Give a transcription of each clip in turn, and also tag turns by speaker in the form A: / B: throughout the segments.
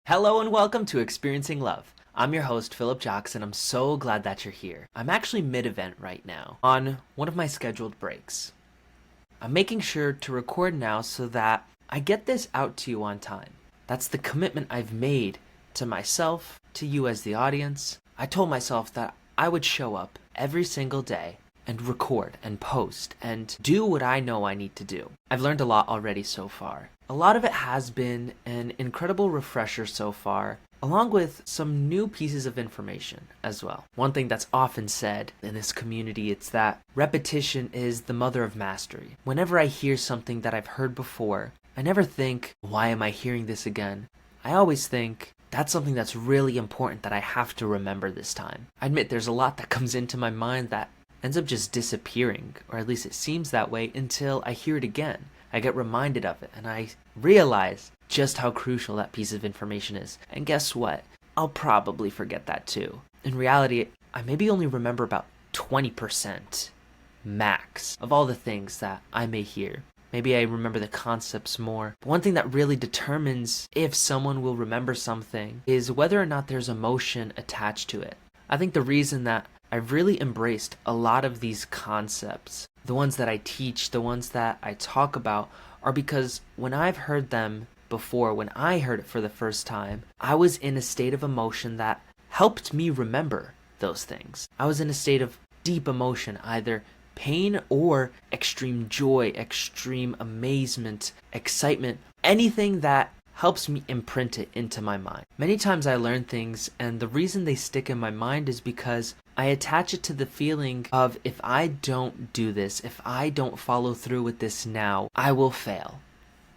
A: Hello and welcome to Experiencing Love. I'm your host, Philip Jackson. I'm so glad that you're here. I'm actually mid-event right now, on one of my scheduled breaks. I'm making sure to record now so that I get this out to you on time. That's the commitment I've made to myself, to you as the audience. I told myself that I would show up every single day and record and post and do what I know I need to do. I've learned a lot already so far. A lot of it has been an incredible refresher so far, along with some new pieces of information as well. One thing that's often said in this community, it's that repetition is the mother of mastery. Whenever I hear something that I've heard before, I never think, why am I hearing this again? I always think, that's something that's really important that I have to remember this time. I admit there's a lot that comes into my mind that ends up just disappearing, or at least it seems that way until I hear it again. I get reminded of it, and I realize just how crucial that piece of information is. And guess what? I'll probably forget that too. In reality, I maybe only remember about 20% max of all the things that I may hear. Maybe I remember the concepts more. But one thing that really determines if someone will remember something is whether or not there's emotion attached to it. I think the reason that I've really embraced a lot of these concepts, the ones that I teach, the ones that I talk about, are because when I've heard them before, when I heard it for the first time, I was in a state of emotion that helped me remember those things. I was in a state of deep emotion, either pain or extreme joy, extreme amazement, excitement, anything that helps me imprint it into my mind. Many times I learn things, and the reason they stick in my mind is because I attach it to the feeling of, if I don't do this, if I don't follow through with this now, I will fail.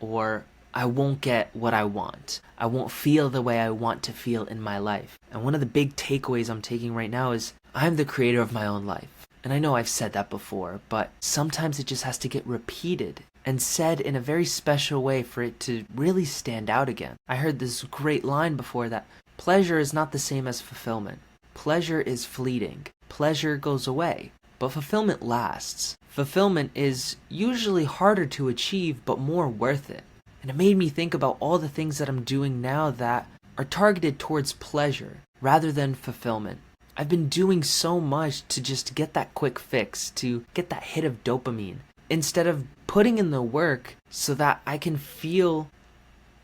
A: Or I won't get what I want. I won't feel the way I want to feel in my life. And one of the big takeaways I'm taking right now is, I'm the creator of my own life. And I know I've said that before, but sometimes it just has to get repeated and said in a very special way for it to really stand out again. I heard this great line before that pleasure is not the same as fulfillment. Pleasure is fleeting. Pleasure goes away, but fulfillment lasts. Fulfillment is usually harder to achieve, but more worth it. And it made me think about all the things that I'm doing now that are targeted towards pleasure rather than fulfillment. I've been doing so much to just get that quick fix, to get that hit of dopamine, instead of putting in the work so that I can feel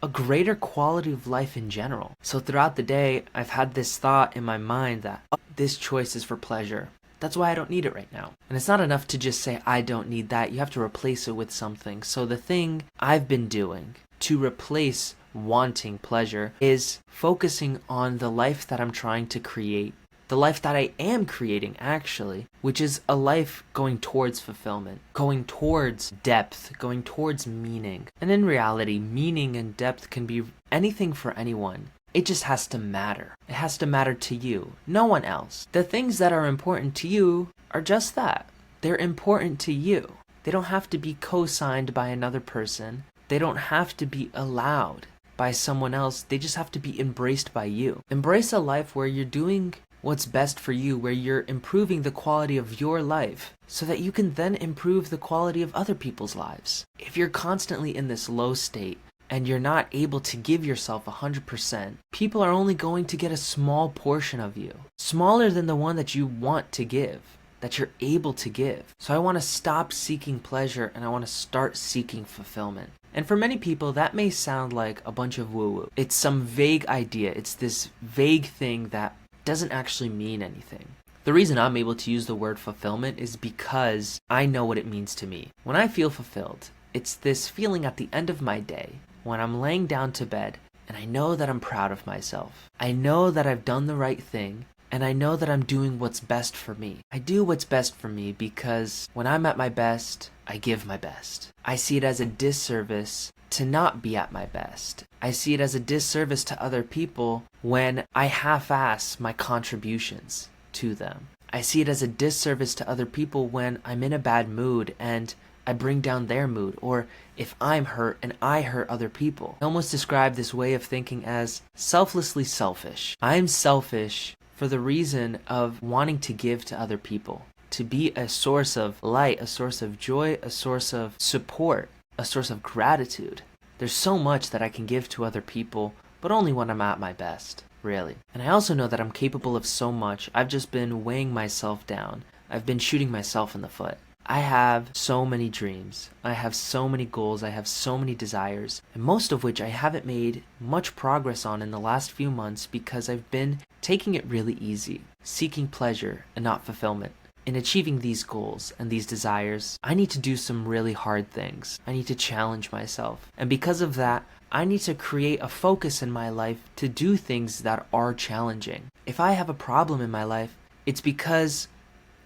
A: a greater quality of life in general. So throughout the day, I've had this thought in my mind that this choice is for pleasure. That's why I don't need it right now. And it's not enough to just say, I don't need that. You have to replace it with something. So the thing I've been doing to replace wanting pleasure is focusing on the life that I'm trying to create. The life that I am creating, actually, which is a life going towards fulfillment, going towards depth, going towards meaning. And in reality, meaning and depth can be anything for anyone. It just has to matter. It has to matter to you, no one else. The things that are important to you are just that. They're important to you. They don't have to be co-signed by another person. They don't have to be allowed by someone else. They just have to be embraced by you. Embrace a life where you're doing what's best for you, where you're improving the quality of your life so that you can then improve the quality of other people's lives. If you're constantly in this low state and you're not able to give yourself 100%, people are only going to get a small portion of you, smaller than the one that you want to give, that you're able to give. So I want to stop seeking pleasure and I want to start seeking fulfillment. And for many people, that may sound like a bunch of woo-woo. It's some vague idea. It's this vague thing that doesn't actually mean anything. The reason I'm able to use the word fulfillment is because I know what it means to me. When I feel fulfilled, it's this feeling at the end of my day when I'm laying down to bed and I know that I'm proud of myself. I know that I've done the right thing and I know that I'm doing what's best for me. I do what's best for me because when I'm at my best, I give my best. I see it as a disservice to not be at my best. I see it as a disservice to other people when I half-ass my contributions to them. I see it as a disservice to other people when I'm in a bad mood and I bring down their mood, or if I'm hurt and I hurt other people. I almost describe this way of thinking as selflessly selfish. I'm selfish for the reason of wanting to give to other people, to be a source of light, a source of joy, a source of support, a source of gratitude. There's so much that I can give to other people, but but only when I'm at my best, really. And I also know that I'm capable of so much. I've just been weighing myself down. I've been shooting myself in the foot. I have so many dreams. I have so many goals. I have so many desires, and most of which I haven't made much progress on in the last few months because I've been taking it really easy, seeking pleasure and not fulfillment. In achieving these goals and these desires, I need to do some really hard things. I need to challenge myself. And because of that, I need to create a focus in my life to do things that are challenging. If I have a problem in my life, it's because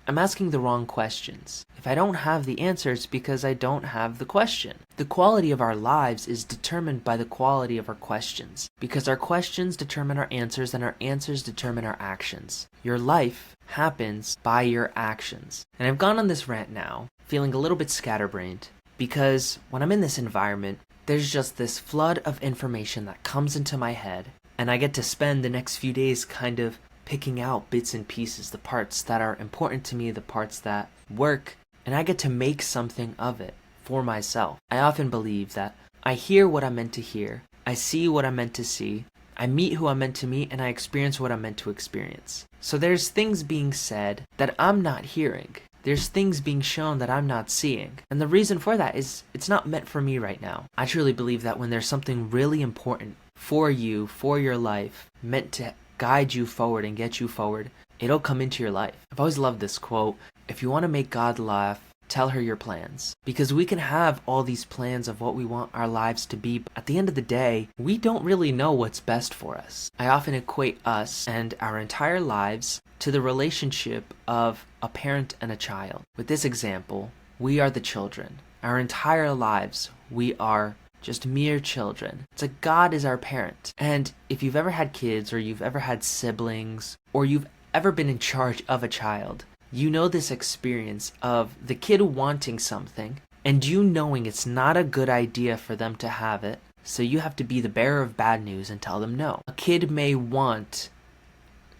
A: I'm asking the wrong questions. If I don't have the answers, because I don't have the question. The quality of our lives is determined by the quality of our questions, because our questions determine our answers and our answers determine our actions. Your life happens by your actions. And I've gone on this rant now, feeling a little bit scatterbrained, because when I'm in this environment, there's just this flood of information that comes into my head, and I get to spend the next few days kind of picking out bits and pieces, the parts that are important to me, the parts that work, and I get to make something of it for myself. I often believe that I hear what I'm meant to hear, I see what I'm meant to see, I meet who I'm meant to meet, and I experience what I'm meant to experience. So there's things being said that I'm not hearing. There's things being shown that I'm not seeing. And the reason for that is it's not meant for me right now. I truly believe that when there's something really important for you, for your life, meant to guide you forward and get you forward, it'll come into your life. I've always loved this quote: if you want to make God laugh, tell her your plans. Because we can have all these plans of what we want our lives to be, but at the end of the day, we don't really know what's best for us. I often equate us and our entire lives to the relationship of a parent and a child. With this example, we are the children. Our entire lives, we are just mere children. It's like God is our parent. And if you've ever had kids, or you've ever had siblings, or you've ever been in charge of a child, you know this experience of the kid wanting something and you knowing it's not a good idea for them to have it, so you have to be the bearer of bad news and tell them no. A kid may want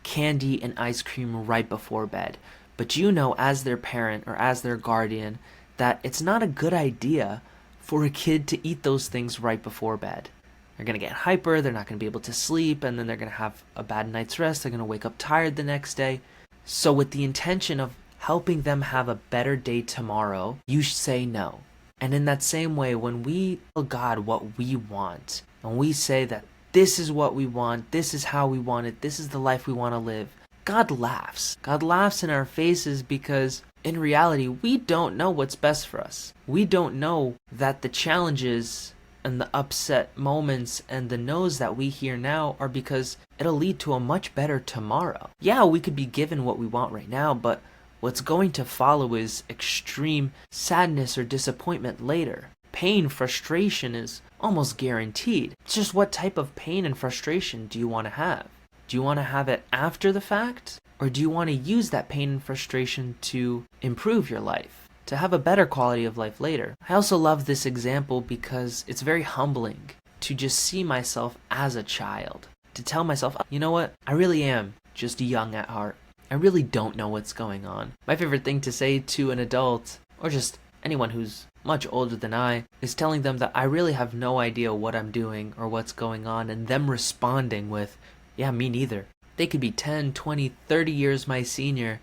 A: candy and ice cream right before bed, but you know as their parent or as their guardian that it's not a good idea for a kid to eat those things right before bed. They're going to get hyper, they're not going to be able to sleep, and then they're going to have a bad night's rest, they're going to wake up tired the next day. So with the intention of helping them have a better day tomorrow, you say no. And in that same way, when we tell God what we want, and we say that this is what we want, this is how we want it, this is the life we want to live, God laughs. God laughs in our faces because in reality, we don't know what's best for us. We don't know that the challenges and the upset moments and the no's that we hear now are because it'll lead to a much better tomorrow. Yeah, we could be given what we want right now, but what's going to follow is extreme sadness or disappointment later. Pain, frustration is almost guaranteed. It's just what type of pain and frustration do you want to have? Do you want to have it after the fact? Or do you want to use that pain and frustration to improve your life, to have a better quality of life later? I also love this example because it's very humbling to just see myself as a child, to tell myself, you know what, I really am just young at heart. I really don't know what's going on. My favorite thing to say to an adult, or just anyone who's much older than I, is telling them that I really have no idea what I'm doing or what's going on, and them responding with, yeah, me neither. They could be 10, 20, 30 years my senior,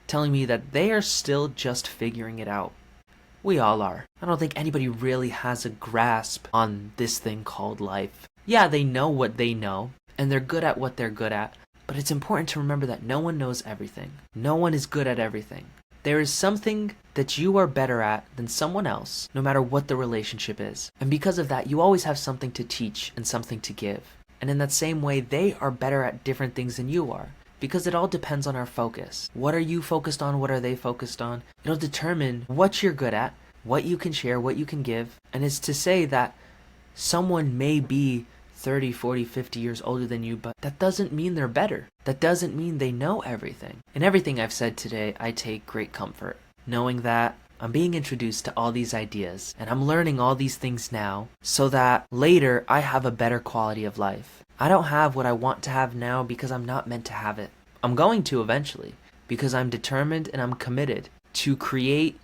A: telling me that they are still just figuring it out. We all are. I don't think anybody really has a grasp on this thing called life. Yeah, they know what they know, and they're good at what they're good at, but it's important to remember that no one knows everything. No one is good at everything. There is something that you are better at than someone else, no matter what the relationship is. And because of that, you always have something to teach and something to give. And in that same way, they are better at different things than you are, because it all depends on our focus. What are you focused on? What are they focused on? It'll determine what you're good at, what you can share, what you can give. And it's to say that someone may be 30, 40, 50 years older than you, but that doesn't mean they're better. That doesn't mean they know everything. In everything I've said today, I take great comfort, knowing that I'm being introduced to all these ideas, and I'm learning all these things now, so that later I have a better quality of life. I don't have what I want to have now because I'm not meant to have it. I'm going to eventually, because I'm determined and I'm committed to create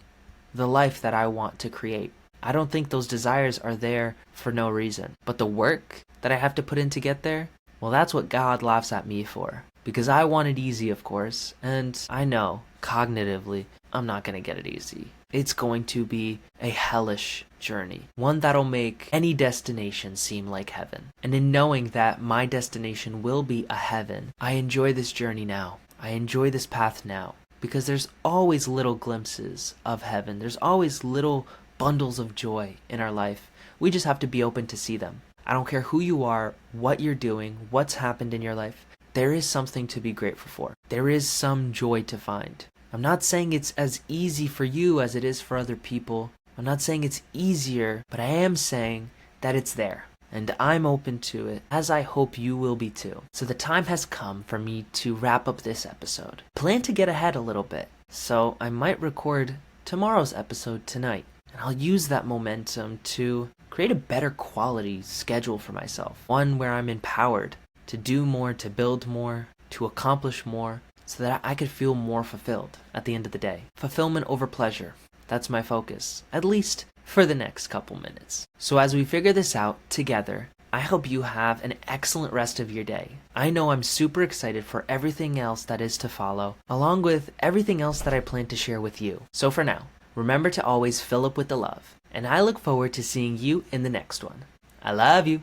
A: the life that I want to create. I don't think those desires are there for no reason. But the work, that I have to put in to get there, well, that's what God laughs at me for. Because I want it easy, of course, and I know, cognitively, I'm not gonna get it easy. It's going to be a hellish journey, one that'll make any destination seem like heaven. And in knowing that my destination will be a heaven, I enjoy this journey now. I enjoy this path now. Because there's always little glimpses of heaven. There's always little bundles of joy in our life. We just have to be open to see them. I don't care who you are, what you're doing, what's happened in your life. There is something to be grateful for. There is some joy to find. I'm not saying it's as easy for you as it is for other people. I'm not saying it's easier, but I am saying that it's there. And I'm open to it, as I hope you will be too. So the time has come for me to wrap up this episode. Plan to get ahead a little bit, so I might record tomorrow's episode tonight. And I'll use that momentum to create a better quality schedule for myself. One where I'm empowered to do more, to build more, to accomplish more, so that I could feel more fulfilled at the end of the day. Fulfillment over pleasure. That's my focus, at least for the next couple minutes. So as we figure this out together, I hope you have an excellent rest of your day. I know I'm super excited for everything else that is to follow, along with everything else that I plan to share with you. So for now, remember to always fill up with the love, and I look forward to seeing you in the next one. I love you.